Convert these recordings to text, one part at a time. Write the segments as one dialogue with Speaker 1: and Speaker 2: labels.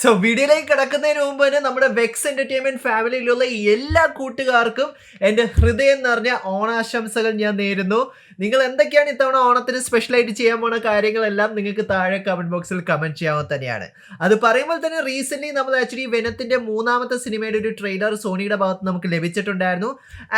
Speaker 1: So വീഡിയോയിലേക്ക് കിടക്കുന്നതിന് മുമ്പ് തന്നെ നമ്മുടെ വെക്സ് എന്റർടൈൻമെന്റ് ഫാമിലിയിലുള്ള എല്ലാ കൂട്ടുകാർക്കും എൻ്റെ ഹൃദയം നിറഞ്ഞ ഓണാശംസകൾ ഞാൻ നേരുന്നു. നിങ്ങൾ എന്തൊക്കെയാണ് ഇത്തവണ ഓണത്തിന് സ്പെഷ്യലായിട്ട് ചെയ്യാൻ പോണ കാര്യങ്ങളെല്ലാം നിങ്ങൾക്ക് താഴെ കമന്റ് ബോക്സിൽ കമന്റ് ചെയ്യാവുന്ന തന്നെയാണ്. അത് പറയുമ്പോൾ തന്നെ റീസെന്റ് നമ്മൾ ആക്ച്വലി വെനത്തിന്റെ മൂന്നാമത്തെ സിനിമയുടെ ഒരു ട്രെയിലർ സോണിയുടെ ഭാഗത്ത് നമുക്ക് ലഭിച്ചിട്ടുണ്ടായിരുന്നു.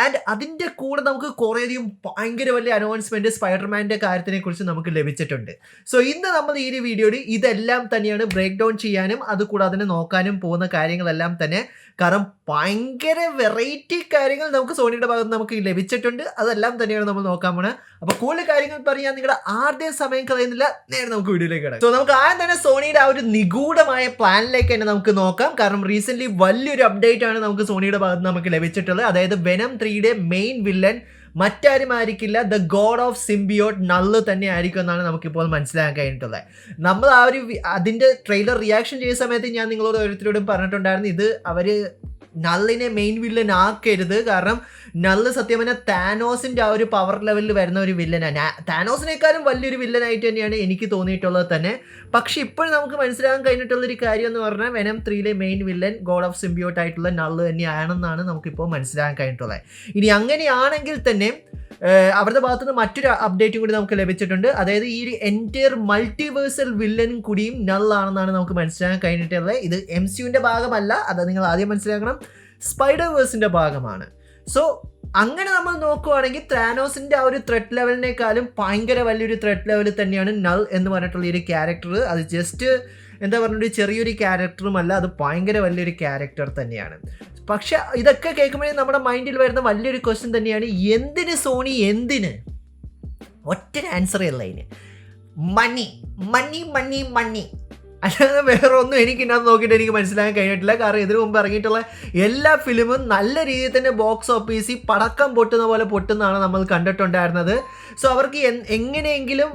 Speaker 1: ആൻഡ് അതിൻ്റെ കൂടെ നമുക്ക് കുറേയധികം ഭയങ്കര വലിയ അനൗൺസ്മെന്റ് സ്പൈഡർമാൻ്റെ കാര്യത്തിനെ കുറിച്ച് നമുക്ക് ലഭിച്ചിട്ടുണ്ട്. സോ ഇന്ന് നമ്മൾ ഈ ഒരു വീഡിയോയിൽ ഇതെല്ലാം തന്നെയാണ് ബ്രേക്ക് ഡൗൺ ചെയ്യാനും അതുകൂടാതെ തന്നെ നോക്കാനും പോകുന്ന കാര്യങ്ങളെല്ലാം തന്നെ. കാരണം ഭയങ്കര വെറൈറ്റി കാര്യങ്ങൾ നമുക്ക് സോണിയുടെ ഭാഗത്ത് നമുക്ക് ലഭിച്ചിട്ടുണ്ട്. അതെല്ലാം തന്നെയാണ് നമ്മൾ നോക്കാൻ പോണത്. അപ്പോൾ കൂടുതൽ കാര്യങ്ങൾ പറയാൻ നിങ്ങളുടെ ആദ്യം സമയം കളയുന്നില്ല, നേരെ നമുക്ക് വീഡിയോയിലേക്ക് കിടക്കാം. സോ നമുക്ക് ആദ്യം തന്നെ സോണിയുടെ ആ ഒരു നിഗൂഢമായ പ്ലാനിലേക്ക് തന്നെ നമുക്ക് നോക്കാം. കാരണം റീസെന്റ് വലിയൊരു അപ്ഡേറ്റ് ആണ് നമുക്ക് സോണിയുടെ ഭാഗത്ത് നമുക്ക് ലഭിച്ചിട്ടുള്ളത്. അതായത് വെനം 3യുടെ മെയിൻ വില്ലൻ മറ്റാരും ആയിരിക്കില്ല, ദ ഗോഡ് ഓഫ് സിംബിയോട്ട് നള്ള് തന്നെ ആയിരിക്കും എന്നാണ് നമുക്കിപ്പോൾ മനസ്സിലാക്കാൻ കഴിഞ്ഞിട്ടുള്ളത്. നമ്മൾ ആ ഒരു അതിൻ്റെ ട്രെയിലർ റിയാക്ഷൻ ചെയ്ത സമയത്ത് ഞാൻ നിങ്ങളോട് ഓരോരുത്തരോടും പറഞ്ഞിട്ടുണ്ടായിരുന്നു, ഇത് അവർ നള്ളിനെ മെയിൻ വില്ലൻ ആക്കരുത്. കാരണം നള്ള് സത്യം പറഞ്ഞാൽ താനോസിൻ്റെ ആ ഒരു പവർ ലെവലിൽ വരുന്ന ഒരു വില്ലനാണ്. താനോസിനേക്കാളും വലിയൊരു വില്ലനായിട്ട് തന്നെയാണ് എനിക്ക് തോന്നിയിട്ടുള്ളത് തന്നെ. പക്ഷെ ഇപ്പോൾ നമുക്ക് മനസ്സിലാക്കാൻ കഴിഞ്ഞിട്ടുള്ളൊരു കാര്യം എന്ന് പറഞ്ഞാൽ വെനം 3യിലെ main villain god of symbiote ആയിട്ടുള്ള നള്ള് തന്നെയാണെന്നാണ് നമുക്കിപ്പോൾ മനസ്സിലാക്കാൻ കഴിഞ്ഞിട്ടുള്ളത്. ഇനി അങ്ങനെയാണെങ്കിൽ തന്നെ അവരുടെ ഭാഗത്തുനിന്ന് മറ്റൊരു അപ്ഡേറ്റും കൂടി നമുക്ക് ലഭിച്ചിട്ടുണ്ട്. അതായത് ഈ ഒരു എൻറ്റയർ മൾട്ടിവേഴ്സൽ വില്ലനും കൂടിയും നള്ളാണെന്നാണ് നമുക്ക് മനസ്സിലാക്കാൻ കഴിഞ്ഞിട്ടുള്ളത്. ഇത് MCUവിൻ്റെ ഭാഗമല്ല, അത് നിങ്ങൾ ആദ്യം മനസ്സിലാക്കണം, സ്പൈഡർവേഴ്സിൻ്റെ ഭാഗമാണ്. സോ അങ്ങനെ നമ്മൾ നോക്കുവാണെങ്കിൽ താനോസിൻ്റെ ആ ഒരു ത്രെറ്റ് ലെവലിനേക്കാളും ഭയങ്കര വലിയൊരു ത്രെറ്റ് ലെവലിൽ തന്നെയാണ് നൾ എന്ന് പറഞ്ഞിട്ടുള്ള ഈ ഒരു ക്യാരക്ടർ. അത് ജസ്റ്റ് എന്താ പറഞ്ഞൊരു ചെറിയൊരു ക്യാരക്ടറുമല്ല, അത് ഭയങ്കര വലിയൊരു ക്യാരക്ടർ തന്നെയാണ്. പക്ഷെ ഇതൊക്കെ കേൾക്കുമ്പോഴേ നമ്മുടെ മൈൻഡിൽ വരുന്ന വലിയൊരു ക്വസ്റ്റ്യൻ തന്നെയാണ്, എന്തിന് സോണി, എന്തിന്? ഒറ്റ ആൻസറേ ഉള്ള അതിന്, മണി മണി മണി മണി, അല്ലാതെ വേറെ ഒന്നും എനിക്കിന്നത് നോക്കിയിട്ട് എനിക്ക് മനസ്സിലാക്കാൻ കഴിഞ്ഞിട്ടില്ല. കാരണം ഇതിനു മുമ്പ് ഇറങ്ങിയിട്ടുള്ള എല്ലാ ഫിലിമും നല്ല രീതിയിൽ തന്നെ ബോക്സ് ഓഫീസിൽ പടക്കം പൊട്ടുന്ന പോലെ പൊട്ടുന്നതാണ് നമ്മൾ കണ്ടിട്ടുണ്ടായിരുന്നത്. സോ അവർക്ക് എങ്ങനെയെങ്കിലും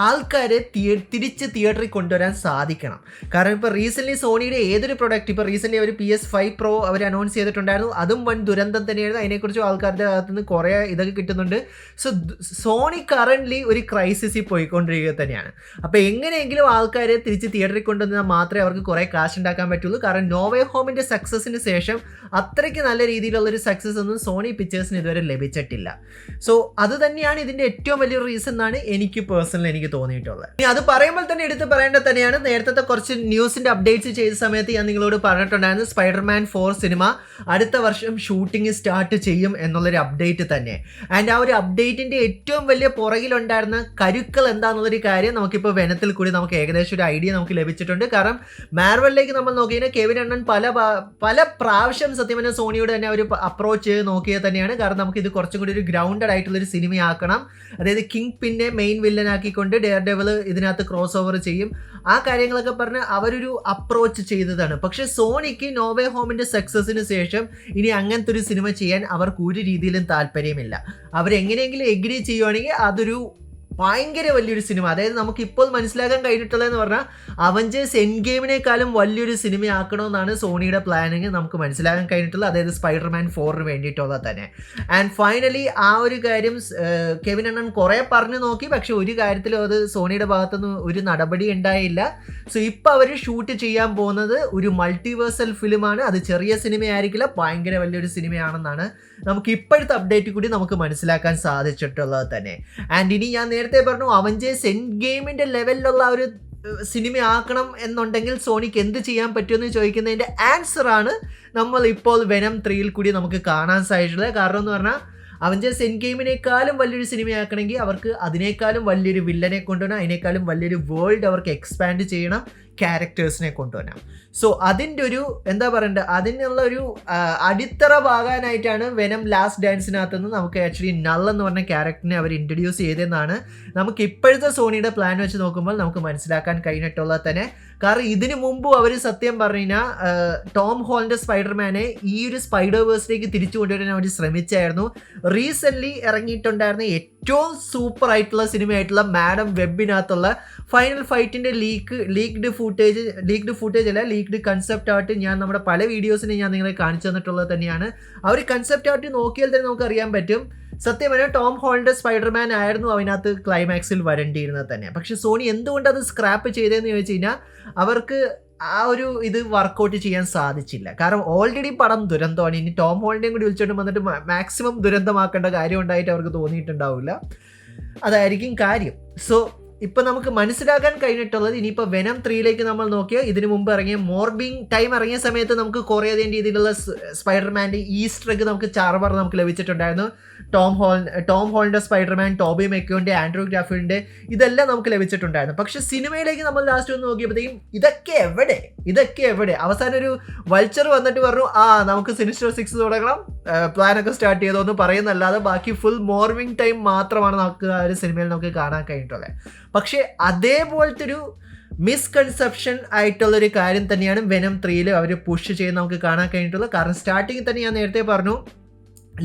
Speaker 1: ആൾക്കാരെ തിരിച്ച് തിയേറ്ററിൽ കൊണ്ടുവരാൻ സാധിക്കണം. കാരണം ഇപ്പോൾ റീസെൻ്റ്ലി സോണിയുടെ ഏതൊരു പ്രൊഡക്റ്റ്, ഇപ്പോൾ റീസെൻ്റ്ലി അവർ PS5 Pro അവർ അനൗൺസ് ചെയ്തിട്ടുണ്ടായിരുന്നു, അതും വൻ ദുരന്തം തന്നെയായിരുന്നു. അതിനെക്കുറിച്ച് ആൾക്കാരുടെ ഭാഗത്തു നിന്ന് കുറേ ഇതൊക്കെ കിട്ടുന്നുണ്ട്. സോ സോണി കറൻ്റ്ലി ഒരു ക്രൈസിസിൽ പോയിക്കൊണ്ടിരിക്കുക തന്നെയാണ്. അപ്പോൾ എങ്ങനെയെങ്കിലും ആൾക്കാരെ തിരിച്ച് തിയേറ്ററിൽ കൊണ്ടുവന്നാൽ മാത്രമേ അവർക്ക് കുറേ കാശ് ഉണ്ടാക്കാൻ പറ്റുള്ളൂ. കാരണം നോ വേ ഹോമിൻ്റെ സക്സസിന് ശേഷം അത്രയ്ക്ക് നല്ല രീതിയിലുള്ളൊരു സക്സസ് ഒന്നും സോണി പിക്ചേഴ്സിന് ഇതുവരെ ലഭിച്ചിട്ടില്ല. സോ അത് തന്നെയാണ് ഇതിൻ്റെ ഏറ്റവും വലിയൊരു റീസൺ എന്നാണ് എനിക്ക് പേഴ്സണലി എനിക്ക് തോന്നിയിട്ടുള്ളത്. ഇനി അത് പറയുമ്പോൾ തന്നെ എടുത്ത് പറയേണ്ടത് തന്നെയാണ്, നേരത്തെ കുറച്ച് ന്യൂസിൻ്റെ അപ്ഡേറ്റ്സ് ചെയ്ത സമയത്ത് ഞാൻ നിങ്ങളോട് പറഞ്ഞിട്ടുണ്ടായിരുന്നു, സ്പൈഡർമാൻ 4 സിനിമ അടുത്ത വർഷം ഷൂട്ടിംഗ് സ്റ്റാർട്ട് ചെയ്യും എന്നുള്ളൊരു അപ്ഡേറ്റ് തന്നെ. ആൻഡ് ആ ഒരു അപ്ഡേറ്റിൻ്റെ ഏറ്റവും വലിയ പുറകിലുണ്ടായിരുന്ന കരുക്കൾ എന്താണെന്നുള്ളൊരു കാര്യം നമുക്കിപ്പോൾ വെനത്തിൽ കൂടി നമുക്ക് ഏകദേശം ഒരു ഐഡിയ നമുക്ക് ലഭിച്ചിട്ടുണ്ട്. കാരണം മാർവലിലേക്ക് നമ്മൾ നോക്കിയാൽ കെവിൻ അണ്ണൻ പല പ്രാവശ്യം സത്യം പറഞ്ഞാൽ സോണിയോട് തന്നെ അവർ അപ്രോച്ച് ചെയ്ത് നോക്കിയത് തന്നെയാണ്. കാരണം നമുക്ക് ഇത് കുറച്ചും കൂടി ഒരു ഗ്രൗണ്ടഡ് ആയിട്ടുള്ളൊരു സിനിമയാക്കണം. അതായത് കിങ് പിന്നെ മെയിൻ വില്ലനാക്കിക്കൊണ്ട് ഡെയർ ഡെവിൾ ഇതിനകത്ത് ക്രോസ് ഓവർ ചെയ്യും, ആ കാര്യങ്ങളൊക്കെ പറഞ്ഞ് അവരൊരു അപ്രോച്ച് ചെയ്തതാണ്. പക്ഷെ സോണിക്ക് നോ വേ ഹോമിൻ്റെ സക്സസിന് ശേഷം ഇനി അങ്ങനത്തെ ഒരു സിനിമ ചെയ്യാൻ അവർക്ക് ഒരു രീതിയിലും താല്പര്യമില്ല. അവരെങ്ങനെയെങ്കിലും എഗ്രി ചെയ്യുവാണെങ്കിൽ അതൊരു ഭയങ്കര വലിയൊരു സിനിമ, അതായത് നമുക്കിപ്പോൾ മനസ്സിലാക്കാൻ കഴിഞ്ഞിട്ടുള്ളതെന്ന് പറഞ്ഞാൽ അവഞ്ചേഴ്സ് എൻഡ് ഗെയിമിനേക്കാളും വലിയൊരു സിനിമയാക്കണമെന്നാണ് സോണിയുടെ പ്ലാനിങ് നമുക്ക് മനസ്സിലാക്കാൻ കഴിഞ്ഞിട്ടുള്ളത്. അതായത് സ്പൈഡർമാൻ 4 വേണ്ടിയിട്ടുള്ളത് തന്നെ. ആൻഡ് ഫൈനലി ആ ഒരു കാര്യം കെവിൻ അണ്ണൻ കുറേ പറഞ്ഞു നോക്കി, പക്ഷെ ഒരു കാര്യത്തിലും അത് സോണിയുടെ ഭാഗത്തുനിന്ന് ഒരു നടപടി ഉണ്ടായില്ല. സോ ഇപ്പോൾ അവർ ഷൂട്ട് ചെയ്യാൻ പോകുന്നത് ഒരു മൾട്ടിവേഴ്സൽ ഫിലിമാണ്. അത് ചെറിയ സിനിമയായിരിക്കില്ല, ഭയങ്കര വലിയൊരു സിനിമയാണെന്നാണ് നമുക്ക് ഇപ്പോഴത്തെ അപ്ഡേറ്റ് കൂടി നമുക്ക് മനസ്സിലാക്കാൻ സാധിച്ചിട്ടുള്ളത് തന്നെ. ആൻഡ് ഇനി ഞാൻ നേരത്തെ പറഞ്ഞു, അവഞ്ചേഴ്സ് എൻഡ് ഗെയിമിൻ്റെ ലെവലിലുള്ള ഒരു സിനിമ ആക്കണം എന്നുണ്ടെങ്കിൽ സോണിക്ക് എന്ത് ചെയ്യാൻ പറ്റുമെന്ന് ചോദിക്കുന്നതിൻ്റെ ആൻസറാണ് നമ്മൾ ഇപ്പോൾ വെനം 3യിൽ കൂടി നമുക്ക് കാണാൻ സാധിച്ചിട്ടുള്ളത്. കാരണം എന്ന് പറഞ്ഞാൽ അവഞ്ചേഴ്സ് എൻഡ് ഗെയിമിനേക്കാളും വലിയൊരു സിനിമയാക്കണമെങ്കിൽ അവർക്ക് അതിനേക്കാളും വലിയൊരു വില്ലനെ കൊണ്ടുവരണം, അതിനേക്കാളും വലിയൊരു വേൾഡ് അവർക്ക് എക്സ്പാൻഡ് ചെയ്യണം, ക്യാരക്ടേഴ്സിനെ കൊണ്ടുവരാം. സോ അതിൻ്റെ ഒരു എന്താ പറയണ്ടത്, അതിനുള്ള ഒരു അടിത്തറ ഭാഗാനായിട്ടാണ് വെനം ലാസ്റ്റ് ഡാൻസിനകത്തുനിന്ന് നമുക്ക് ആക്ച്വലി നൾ എന്ന് പറഞ്ഞ ക്യാരക്ടറിനെ അവർ ഇൻട്രൊഡ്യൂസ് ചെയ്തതെന്നാണ് നമുക്ക് ഇപ്പോഴത്തെ സോണിയുടെ പ്ലാൻ വെച്ച് നോക്കുമ്പോൾ നമുക്ക് മനസ്സിലാക്കാൻ കഴിഞ്ഞിട്ടുള്ളത് തന്നെ. കാരണം ഇതിനു മുമ്പ് അവർ സത്യം പറഞ്ഞു കഴിഞ്ഞാൽ ടോം ഹോളണ്ടിൻ്റെ സ്പൈഡർമാനെ ഈ ഒരു സ്പൈഡർവേഴ്സിലേക്ക് തിരിച്ചു കൊണ്ടുവരാൻ അവർ ശ്രമിച്ചായിരുന്നു. റീസെൻ്റ്ലി ഇറങ്ങിയിട്ടുണ്ടായിരുന്ന ഏറ്റവും സൂപ്പർ ആയിട്ടുള്ള സിനിമയായിട്ടുള്ള മാഡം വെബിനകത്തുള്ള ഫൈനൽ ഫൈറ്റിൻ്റെ ലീക്ഡ് ഫുട്ടേജ് അല്ല, ലീക്ഡ് കൺസെപ്റ്റ് ആർട്ട് ഞാൻ നമ്മുടെ പല വീഡിയോസിനെ ഞാൻ നിങ്ങളെ കാണിച്ചു തന്നിട്ടുള്ളത് തന്നെയാണ്. ആ ഒരു കൺസെപ്റ്റ് ആർട്ട് നോക്കിയാൽ തന്നെ നമുക്ക് അറിയാൻ പറ്റും, സത്യം പറഞ്ഞാൽ ടോം ഹോളണ്ട് സ്പൈഡർമാൻ ആയിരുന്നു അതിനകത്ത് ക്ലൈമാക്സിൽ വരേണ്ടിയിരുന്നത് തന്നെ. പക്ഷെ സോണി എന്തുകൊണ്ട് അത് സ്ക്രാപ്പ് ചെയ്തതെന്ന് ചോദിച്ചു കഴിഞ്ഞാൽ അവർക്ക് ആ ഒരു ഇത് വർക്കൗട്ട് ചെയ്യാൻ സാധിച്ചില്ല. കാരണം ഓൾറെഡി പടം ദുരന്തമാണ്. ഇനി ടോം ഹോളൻഡേയും കൂടി വിളിച്ചോണ്ട് വന്നിട്ട് മാക്സിമം ദുരന്തമാക്കേണ്ട കാര്യം ഉണ്ടായിട്ട് അവർക്ക് തോന്നിയിട്ടുണ്ടാവില്ല. അതായിരിക്കും കാര്യം. സോ ഇപ്പം നമുക്ക് മനസ്സിലാക്കാൻ കഴിഞ്ഞിട്ടുള്ളത്, ഇനിയിപ്പോൾ വെനം 3ലേക്ക് നമ്മൾ നോക്കിയാൽ ഇതിനു മുമ്പ് ഇറങ്ങിയ മോർബിങ് ടൈം ഇറങ്ങിയ സമയത്ത് നമുക്ക് കുറേയധികം രീതിയിലുള്ള സ്പൈഡർമാൻ്റെ ഈസ്റ്റർ എഗ് നമുക്ക് ചാർവർ നമുക്ക് ലഭിച്ചിട്ടുണ്ടായിരുന്നു. Tom Hollander Spiderman, Toby മെക്യോൻ്റെ, Andrew ഗ്രാഫിലിൻ്റെ ഇതെല്ലാം നമുക്ക് ലഭിച്ചിട്ടുണ്ടായിരുന്നു. പക്ഷേ സിനിമയിലേക്ക് നമ്മൾ ലാസ്റ്റ് ഒന്ന് നോക്കിയപ്പോഴത്തേക്കും ഇതൊക്കെ എവിടെ അവസാനം ഒരു വൾച്ചർ വന്നിട്ട് പറഞ്ഞു നമുക്ക് സിനിസ്റ്റർ 6 തുടങ്ങണം, പ്ലാനൊക്കെ സ്റ്റാർട്ട് ചെയ്തോന്ന് പറയുന്നല്ലാതെ ബാക്കി ഫുൾ മോർണിംഗ് ടൈം മാത്രമാണ് നമുക്ക് ആ ഒരു സിനിമയിൽ നമുക്ക് കാണാൻ കഴിഞ്ഞിട്ടുള്ളത്. പക്ഷേ അതേപോലത്തെ ഒരു മിസ്കൺസെപ്ഷൻ ആയിട്ടുള്ളൊരു കാര്യം തന്നെയാണ് വെനം 3യിൽ അവർ പുഷ് ചെയ്യുന്ന നമുക്ക് കാണാൻ കഴിഞ്ഞിട്ടുള്ളത്. കാരണം സ്റ്റാർട്ടിങ്ങിൽ തന്നെ ഞാൻ നേരത്തെ പറഞ്ഞു,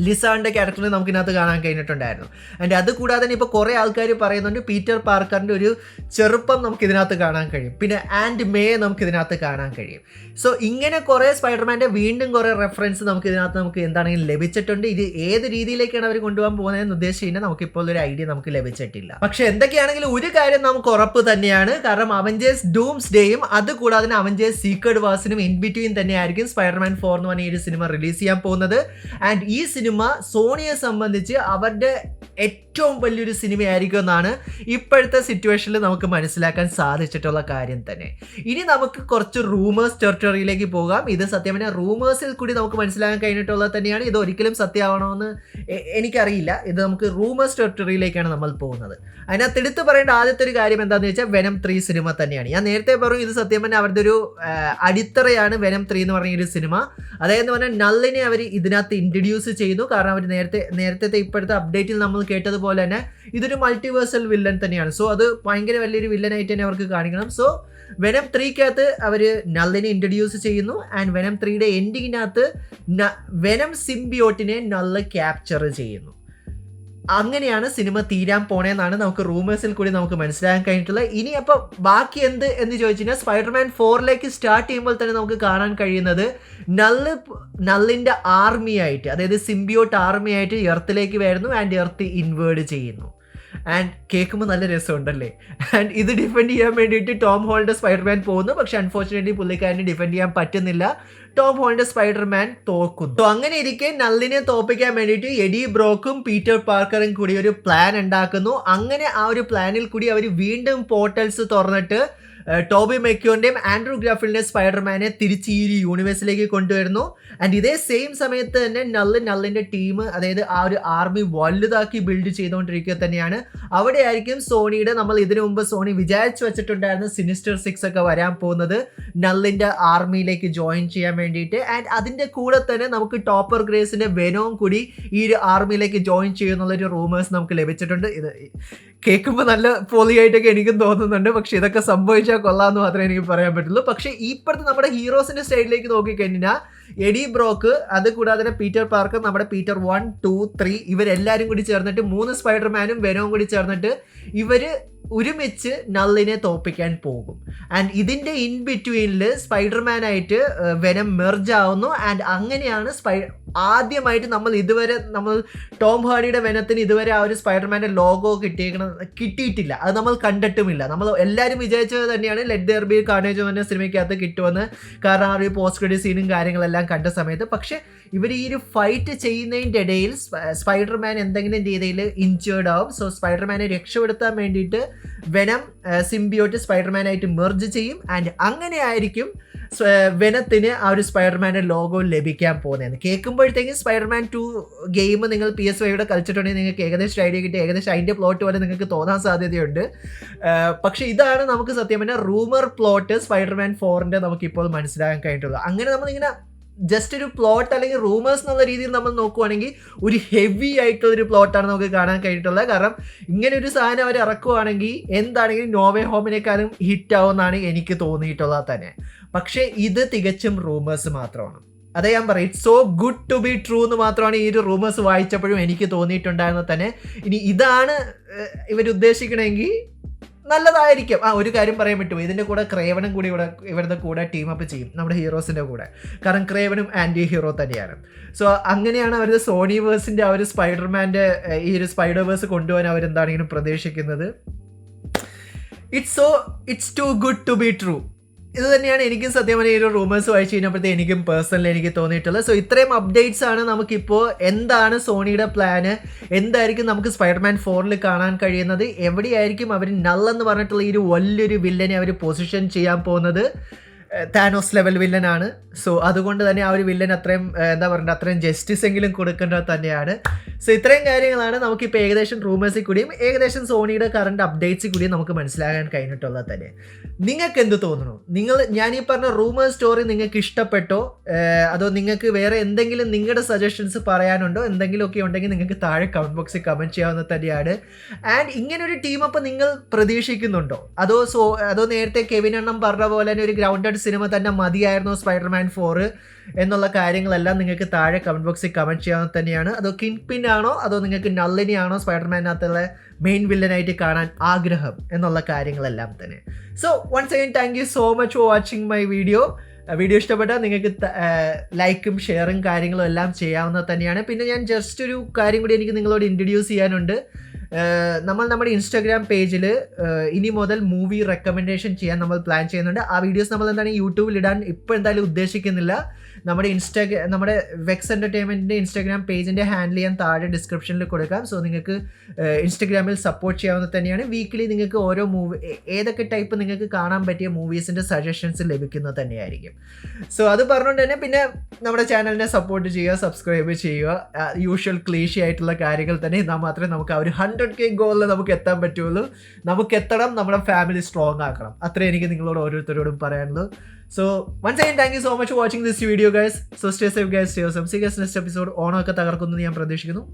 Speaker 1: ലിസാന്റെ ക്യാരക്ടറിനെ നമുക്ക് ഇതിനകത്ത് കാണാൻ കഴിഞ്ഞിട്ടുണ്ടായിരുന്നു. ആൻഡ് അത് കൂടാതെ തന്നെ ഇപ്പോൾ കുറേ ആൾക്കാർ പറയുന്നുണ്ട് പീറ്റർ പാർക്കറിൻ്റെ ഒരു ചെറുപ്പം നമുക്ക് ഇതിനകത്ത് കാണാൻ കഴിയും. പിന്നെ ആൻഡ് മേയെ നമുക്ക് ഇതിനകത്ത് കാണാൻ കഴിയും. സോ ഇങ്ങനെ കുറേ സ്പൈഡർമാൻ്റെ വീണ്ടും കുറേ റെഫറൻസ് നമുക്ക് ഇതിനകത്ത് നമുക്ക് എന്താണെങ്കിലും ലഭിച്ചിട്ടുണ്ട്. ഇത് ഏത് രീതിയിലേക്കാണ് അവർ കൊണ്ടുപോകാൻ പോകുന്നതെന്ന് ഉദ്ദേശിച്ച് കഴിഞ്ഞാൽ നമുക്കിപ്പോൾ ഒരു ഐഡിയ നമുക്ക് ലഭിച്ചിട്ടില്ല. പക്ഷേ എന്തൊക്കെയാണെങ്കിലും ഒരു കാര്യം നമുക്ക് ഉറപ്പ് തന്നെയാണ്. കാരണം അവഞ്ചേഴ്സ് ഡൂംസ് ഡേയും അത് കൂടാതെ തന്നെ അവഞ്ചേഴ്സ് സീക്രട്ട് വാർസിനും ഇൻ ബിറ്റ്വീൻ തന്നെയായിരിക്കും സ്പൈഡർമാൻ 4 എന്ന് പറഞ്ഞ ഈ ഒരു സിനിമ റിലീസ് ചെയ്യാൻ പോകുന്നത്. ആൻഡ് ഈ സിനിമ സോണിയെ സംബന്ധിച്ച് അവരുടെ ഏറ്റവും വലിയൊരു സിനിമയായിരിക്കും എന്നാണ് ഇപ്പോഴത്തെ സിറ്റുവേഷനിൽ നമുക്ക് മനസ്സിലാക്കാൻ സാധിച്ചിട്ടുള്ള കാര്യം തന്നെ. ഇനി നമുക്ക് കുറച്ച് റൂമേഴ്സ് ടെറിട്ടറിയിലേക്ക് പോകാം. ഇത് സത്യം പറഞ്ഞാൽ റൂമേഴ്സിൽ കൂടി നമുക്ക് മനസ്സിലാക്കാൻ കഴിഞ്ഞിട്ടുള്ളത് തന്നെയാണ്. ഇത് ഒരിക്കലും സത്യമാവണമെന്ന് എനിക്കറിയില്ല. ഇത് നമുക്ക് റൂമേഴ്സ് ടെറിട്ടറിയിലേക്കാണ് നമ്മൾ പോകുന്നത്. അതിനകത്ത് എടുത്ത് പറയേണ്ട ആദ്യത്തെ ഒരു കാര്യം എന്താണെന്ന് വെച്ചാൽ വെനം 3 സിനിമ തന്നെയാണ്. ഞാൻ നേരത്തെ പറഞ്ഞു ഇത് സത്യം പറഞ്ഞാൽ അവരുടെ ഒരു അടിത്തറയാണ് വെനം 3 എന്ന് പറഞ്ഞ ഒരു സിനിമ. അതായത് പറഞ്ഞാൽ നള്ളിനെ അവർ ഇതിനകത്ത് ഇൻട്രൊഡ്യൂസ് ചെയ്യുന്നു. കാരണം അവർ നേരത്തെ ഇപ്പോഴത്തെ അപ്ഡേറ്റിൽ നമ്മൾ കേട്ടതുപോലെ തന്നെ ഇതൊരു മൾട്ടിവേഴ്സൽ വില്ലൻ തന്നെയാണ്. സോ അത് ഭയങ്കര വലിയൊരു വില്ലനായിട്ട് തന്നെ അവർക്ക് കാണിക്കണം. സോ വെനം 3ക്കകത്ത് അവർ നള്ളിനെ ഇൻട്രൊഡ്യൂസ് ചെയ്യുന്നു. ആൻഡ് വെനം 3യുടെ എൻഡിങ്ങിനകത്ത് വെനം സിംബിയോട്ടിനെ നള്ള് ക്യാപ്ചർ ചെയ്യുന്നു. അങ്ങനെയാണ് സിനിമ തീരാൻ പോണേന്നാണ് നമുക്ക് റൂമേഴ്സിൽ കൂടി നമുക്ക് മനസ്സിലാക്കാൻ കഴിഞ്ഞിട്ടുള്ളത്. ഇനി അപ്പോൾ ബാക്കി എന്ന് ചോദിച്ചു കഴിഞ്ഞാൽ സ്പൈഡർമാൻ 4ലേക്ക് സ്റ്റാർട്ട് ചെയ്യുമ്പോൾ തന്നെ നമുക്ക് കാണാൻ കഴിയുന്നത് നള്ളിൻ്റെ ആർമി ആയിട്ട്, അതായത് സിംബിയോട്ട് ആർമി ആയിട്ട് എർത്തിലേക്ക് വരുന്നു. ആൻഡ് എർത്ത് ഇൻവേർഡ് ചെയ്യുന്നു. ആൻഡ് കേൾക്കുമ്പോൾ നല്ല രസമുണ്ടല്ലേ. ആൻഡ് ഇത് ഡിഫെൻഡ് ചെയ്യാൻ വേണ്ടിയിട്ട് ടോം ഹോളൻഡർ സ്പൈഡർമാൻ പോകുന്നു. പക്ഷെ അൺഫോർച്ചുനേറ്റ്ലി പുള്ളിക്കാരന് ഡിഫെൻഡ് ചെയ്യാൻ പറ്റുന്നില്ല. ടോം ഹോളൻഡർ സ്പൈഡർമാൻ തോക്കുന്നു. സോ അങ്ങനെ ഇരിക്കെ നള്ളിനെ തോപ്പിക്കാൻ വേണ്ടിയിട്ട് എഡി ബ്രോക്കും പീറ്റർ പാർക്കറും കൂടി ഒരു പ്ലാൻ ഉണ്ടാക്കുന്നു. അങ്ങനെ ആ ഒരു പ്ലാനിൽ കൂടി അവർ വീണ്ടും പോർട്ടൽസ് തുറന്നിട്ട് ടോബി മെക്യോൻ്റെയും ആൻഡ്രൂ ഗ്രാഫിലിൻ്റെയും സ്പൈഡർമാനെ തിരിച്ച് ഈ ഒരു യൂണിവേഴ്സിലേക്ക് കൊണ്ടുവരുന്നു. ആൻഡ് ഇതേ സെയിം സമയത്ത് തന്നെ നള്ളിൻ്റെ ടീം, അതായത് ആ ഒരു ആർമി വലുതാക്കി ബിൽഡ് ചെയ്തുകൊണ്ടിരിക്കുക തന്നെയാണ്. അവിടെ ആയിരിക്കും സോണിയുടെ, നമ്മൾ ഇതിനു മുമ്പ് സോണി വിചാരിച്ചു വെച്ചിട്ടുണ്ടായിരുന്ന സിനിസ്റ്റർ 6 ഒക്കെ വരാൻ പോകുന്നത് നള്ളിൻ്റെ ആർമിയിലേക്ക് ജോയിൻ ചെയ്യാൻ വേണ്ടിയിട്ട്. ആൻഡ് അതിൻ്റെ കൂടെ തന്നെ നമുക്ക് ടോപ്പർ ഗ്രേസിൻ്റെ വെനോം കൂടി ഈ ഒരു ആർമിയിലേക്ക് ജോയിൻ ചെയ്യുന്നുള്ളൊരു റൂമേഴ്സ് നമുക്ക് ലഭിച്ചിട്ടുണ്ട്. ഇത് കേൾക്കുമ്പോൾ നല്ല പൊളിയായിട്ടൊക്കെ എനിക്കും തോന്നുന്നുണ്ട്. പക്ഷെ ഇതൊക്കെ സംഭവിച്ചാൽ കൊള്ളാമെന്ന് മാത്രമേ എനിക്ക് പറയാൻ പറ്റുള്ളൂ. പക്ഷേ ഇപ്പോഴത്തെ നമ്മുടെ ഹീറോസിൻ്റെ സ്റ്റൈലിലേക്ക് നോക്കിക്കഴിഞ്ഞാൽ എഡി ബ്രോക്ക്, അത് കൂടാതെ തന്നെ പീറ്റർ പാർക്കർ, നമ്മുടെ പീറ്റർ 1, 2, 3 ഇവരെല്ലാവരും കൂടി ചേർന്നിട്ട് 3 സ്പൈഡർമാനും വെനവും കൂടി ചേർന്നിട്ട് ഇവർ ഒരുമിച്ച് നള്ളിനെ തോപ്പിക്കാൻ പോകും. ആൻഡ് ഇതിൻ്റെ ഇൻ ബിറ്റ്വീനിൽ സ്പൈഡർമാനായിട്ട് വെനം മെർജ് ആവുന്നു. ആൻഡ് അങ്ങനെയാണ് ആദ്യമായിട്ട് നമ്മൾ ടോം ഹാർഡിയുടെ വെനത്തിന് ഇതുവരെ ആ ഒരു സ്പൈഡർമാൻ്റെ ലോഗോ കിട്ടിയിട്ടില്ല. അത് നമ്മൾ കണ്ടിട്ടുമില്ല. നമ്മൾ എല്ലാവരും വിചാരിച്ചത് തന്നെയാണ് ലെറ്റ് ദെയർ ബി കാർണേജ് എന്ന സിനിമയ്ക്കകത്ത് കിട്ടുമെന്ന്. കാരണം ആ ഒരു പോസ്റ്റ് ക്രെഡിറ്റ് സീനും കാര്യങ്ങളെല്ലാം കണ്ട സമയത്ത്. പക്ഷേ ഇവർ ഈ ഒരു ഫൈറ്റ് ചെയ്യുന്നതിൻ്റെ ഇടയിൽ സ്പൈഡർമാൻ എന്തെങ്കിലും രീതിയിൽ ഇഞ്ചേർഡ് ആവും. സോ സ്പൈഡർമാനെ രക്ഷപ്പെടുത്താൻ വേണ്ടിയിട്ട് വെനം സിംബിയോട്ട് സ്പൈഡർമാനായിട്ട് മെർജ് ചെയ്യും. ആൻഡ് അങ്ങനെ ആയിരിക്കും വെനത്തിന് ആ ഒരു സ്പൈഡർമാൻ്റെ ലോഗോ ലഭിക്കാൻ പോകുന്നതെന്ന് കേൾക്കുമ്പോഴത്തേക്കും സ്പൈഡർമാൻ 2 ഗെയിം നിങ്ങൾ PS5 കളിച്ചിട്ടുണ്ടെങ്കിൽ നിങ്ങൾക്ക് ഏകദേശം ഐഡിയ കിട്ടി, ഏകദേശം അതിൻ്റെ പ്ലോട്ട് പോലെ നിങ്ങൾക്ക് തോന്നാൻ സാധ്യതയുണ്ട്. പക്ഷേ ഇതാണ് നമുക്ക് സത്യം പറഞ്ഞാൽ റൂമർ പ്ലോട്ട് സ്പൈഡർമാൻ 4ൻ്റെ നമുക്കിപ്പോൾ മനസ്സിലാക്കാൻ കഴിഞ്ഞിട്ടുള്ളത്. അങ്ങനെ നമ്മളിങ്ങനെ ജസ്റ്റ് ഒരു പ്ലോട്ട് അല്ലെങ്കിൽ റൂമേഴ്സ് എന്നുള്ള രീതിയിൽ നമ്മൾ നോക്കുവാണെങ്കിൽ ഒരു ഹെവി ആയിട്ടുള്ളൊരു പ്ലോട്ടാണ് നമുക്ക് കാണാൻ കഴിഞ്ഞിട്ടുള്ളത്. കാരണം ഇങ്ങനെ ഒരു സാധനം അവർ ഇറക്കുവാണെങ്കിൽ എന്താണെങ്കിലും നോവേ ഹോമിനേക്കാളും ഹിറ്റ് ആവുമെന്നാണ് എനിക്ക് തോന്നിയിട്ടുള്ളത് തന്നെ. പക്ഷേ ഇത് തികച്ചും റൂമേഴ്സ് മാത്രമാണ്. അതെ ഞാൻ പറയും, it's so good to be true എന്ന് മാത്രമാണ് ഈ ഒരു റൂമേഴ്സ് വായിച്ചപ്പോഴും എനിക്ക് തോന്നിയിട്ടുണ്ടായിരുന്നത് തന്നെ. ഇനി ഇതാണ് ഇവരുദ്ദേശിക്കണമെങ്കിൽ നല്ലതായിരിക്കും. ഒരു കാര്യം പറയാൻ പറ്റുമോ, ഇതിൻ്റെ കൂടെ ക്രേവനും കൂടി ഇവരുടെ കൂടെ ടീമപ്പ് ചെയ്യും നമ്മുടെ ഹീറോസിൻ്റെ കൂടെ. കാരണം ക്രേവനും ആൻറ്റി ഹീറോ തന്നെയാണ്. സോ അങ്ങനെയാണ് അവർ സോണിവേഴ്സിൻ്റെ ആ ഒരു സ്പൈഡർമാൻ്റെ ഈ ഒരു സ്പൈഡർവേഴ്സ് കൊണ്ടുപോകാൻ അവരെന്താണെങ്കിലും പ്രതീക്ഷിക്കുന്നത്. It's too good to be true. ഇത് തന്നെയാണ് എനിക്കും സത്യം പറഞ്ഞാൽ ഈ ഒരു റൂമേഴ്സ് വായിച്ചു കഴിഞ്ഞപ്പോഴത്തേക്ക് എനിക്കും പേഴ്സണലി എനിക്ക് തോന്നിയിട്ടുള്ളത്. സോ ഇത്രയും അപ്ഡേറ്റ്സ് ആണ് നമുക്കിപ്പോൾ. എന്താണ് സോണിയുടെ പ്ലാന്, എന്തായിരിക്കും നമുക്ക് സ്പൈഡർമാൻ 4 കാണാൻ കഴിയുന്നത്, എവിടെയായിരിക്കും അവർ നൾ എന്ന് പറഞ്ഞിട്ടുള്ള ഈ ഒരു വലിയൊരു വില്ലനെ അവർ പൊസിഷൻ ചെയ്യാൻ പോകുന്നത്. Thanos level വില്ലനാണ്. സോ അതുകൊണ്ട് തന്നെ ആ ഒരു വില്ലൻ അത്രയും എന്താ പറയുക അത്രയും ജസ്റ്റിസ് എങ്കിലും കൊടുക്കേണ്ടത് തന്നെയാണ്. സോ ഇത്രയും കാര്യങ്ങളാണ് നമുക്കിപ്പോൾ ഏകദേശം റൂമേഴ്സിൽ കൂടിയും ഏകദേശം സോണിയുടെ കറണ്ട് അപ്ഡേറ്റ്സിൽ കൂടിയും നമുക്ക് മനസ്സിലാകാൻ കഴിഞ്ഞിട്ടുള്ളത് തന്നെ. നിങ്ങൾക്ക് എന്ത് തോന്നുന്നു? ഞാൻ ഈ പറഞ്ഞ റൂമർ സ്റ്റോറി നിങ്ങൾക്ക് ഇഷ്ടപ്പെട്ടോ, അതോ നിങ്ങൾക്ക് വേറെ എന്തെങ്കിലും നിങ്ങളുടെ സജഷൻസ് പറയാനുണ്ടോ? എന്തെങ്കിലുമൊക്കെ ഉണ്ടെങ്കിൽ നിങ്ങൾക്ക് താഴെ കമൻറ്റ് ബോക്സിൽ കമൻറ്റ് ചെയ്യാവുന്നത് തന്നെയാണ്. ആൻഡ് ഇങ്ങനൊരു ടീമപ്പ് നിങ്ങൾ പ്രതീക്ഷിക്കുന്നുണ്ടോ? അതോ നേരത്തെ കെവിൻ അണ്ണം പറഞ്ഞ പോലെ തന്നെ ഒരു ഗ്രൗണ്ടഡ് സിനിമ തന്നെ മതിയായിരുന്നു സ്പൈഡർമാൻ 4 എന്നുള്ള കാര്യങ്ങളെല്ലാം നിങ്ങൾക്ക് താഴെ കമൻറ്റ് ബോക്സിൽ കമൻറ്റ് ചെയ്യാവുന്നത് തന്നെയാണ്. അതോ കിങ് പിൻ ആണോ, അതോ നിങ്ങൾക്ക് നള്ളിനെയാണോ സ്പൈഡർമാനകത്തുള്ള മെയിൻ വില്ലനായിട്ട് കാണാൻ ആഗ്രഹം എന്നുള്ള കാര്യങ്ങളെല്ലാം തന്നെ. So once again thank you so much for watching my video ഇഷ്ടപ്പെട്ടാൽ നിങ്ങൾക്ക് ലൈക്കും ഷെയറും കാര്യങ്ങളും എല്ലാം ചെയ്യാവുന്നത് തന്നെയാണ്. പിന്നെ ഞാൻ ജസ്റ്റ് ഒരു കാര്യം കൂടി എനിക്ക് നിങ്ങളോട് ഇൻട്രൊഡ്യൂസ് ചെയ്യാനുണ്ട്. നമ്മൾ നമ്മുടെ ഇൻസ്റ്റാഗ്രാം പേജിൽ ഇനി മുതൽ മൂവി റെക്കമെൻഡേഷൻ ചെയ്യാൻ നമ്മൾ പ്ലാൻ ചെയ്യുന്നുണ്ട്. ആ വീഡിയോസ് നമ്മൾ എന്താണ് യൂട്യൂബിൽ ഇടാൻ ഇപ്പോൾ എന്തായാലും ഉദ്ദേശിക്കുന്നില്ല. നമ്മുടെ വെക്സ് എൻ്റർടൈൻമെൻറ്റിൻ്റെ ഇൻസ്റ്റാഗ്രാം പേജിൻ്റെ ഹാൻഡിൽ ചെയ്യാൻ താഴെ ഡിസ്ക്രിപ്ഷനിൽ കൊടുക്കാം. സോ നിങ്ങൾക്ക് ഇൻസ്റ്റഗ്രാമിൽ സപ്പോർട്ട് ചെയ്യാവുന്നത് തന്നെയാണ്. വീക്കിലി നിങ്ങൾക്ക് ഓരോ ഏതൊക്കെ ടൈപ്പ് നിങ്ങൾക്ക് കാണാൻ പറ്റിയ മൂവീസിൻ്റെ സജഷൻസ് ലഭിക്കുന്നത് തന്നെയായിരിക്കും. സോ അത് പറഞ്ഞുകൊണ്ട് തന്നെ പിന്നെ നമ്മുടെ ചാനലിനെ സപ്പോർട്ട് ചെയ്യുക, സബ്സ്ക്രൈബ് ചെയ്യുക. യൂഷ്വൽ ക്ലീഷി ആയിട്ടുള്ള കാര്യങ്ങൾ തന്നെ. എന്നാൽ മാത്രമേ നമുക്ക് ആ ഒരു 100K ഗോളിൽ നമുക്ക് എത്താൻ പറ്റുള്ളൂ. നമുക്ക് എത്തണം, നമ്മുടെ ഫാമിലി സ്ട്രോങ് ആക്കണം. അത്രേ എനിക്ക് നിങ്ങളോട് ഓരോരുത്തരോടും പറയാനുള്ളൂ. So once again thank you so much for watching this video guys. So stay safe guys, stay awesome. See you guys next episode. ഓണമൊക്കെ തകർക്കുന്നു ഞാൻ പ്രതീക്ഷിക്കുന്നു.